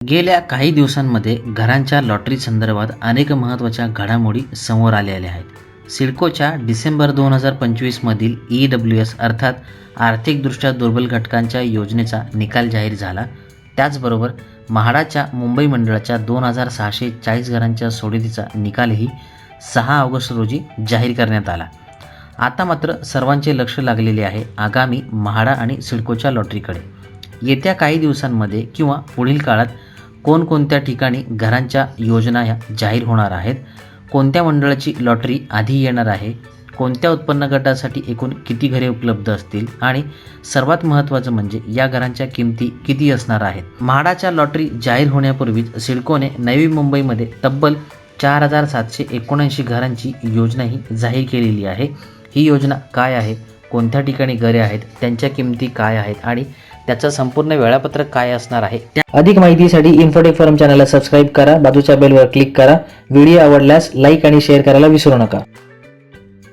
गेल्या काही दिवसांमध्ये घरांच्या लॉटरी संदर्भात अनेक महत्त्वाच्या घडामोडी समोर आलेल्या आहेत. सिडकोच्या डिसेंबर 2025 मधील EWS अर्थात आर्थिकदृष्ट्या दुर्बल घटकांच्या योजनेचा निकाल जाहीर झाला. त्याचबरोबर म्हाडाच्या मुंबई मंडळाच्या 2640 घरांच्या सोडतीचा निकालही 6 ऑगस्ट रोजी जाहीर करण्यात आला. आता मात्र सर्वांचे लक्ष लागलेले आहे आगामी म्हाडा आणि सिडकोच्या लॉटरीकडे. येत्या काही दिवसांमध्ये किंवा पुढील काळात कोणकोणत्या ठिकाणी घरांच्या योजना ह्या जाहीर होणार आहेत, कोणत्या मंडळाची लॉटरी आधी येणार आहे, कोणत्या उत्पन्न गटासाठी एकूण किती घरे उपलब्ध असतील आणि सर्वात महत्त्वाचं म्हणजे या घरांच्या किमती किती असणार आहेत. म्हाडाच्या लॉटरी जाहीर होण्यापूर्वीच सिडकोने नवी मुंबईमध्ये तब्बल 4779 घरांची योजनाही जाहीर केलेली आहे. ही योजना काय आहे, कोणत्या ठिकाणी घरे आहेत, त्यांच्या किमती काय आहेत आणि त्याचं संपूर्ण वेळापत्रक काय असणार आहे, अधिक माहितीसाठी इन्फोटेक फॉरम चॅनलला सबस्क्राईब करा, बाजूच्या बेलवर क्लिक करा. व्हिडिओ आवडल्यास लाईक आणि शेअर करायला विसरू नका.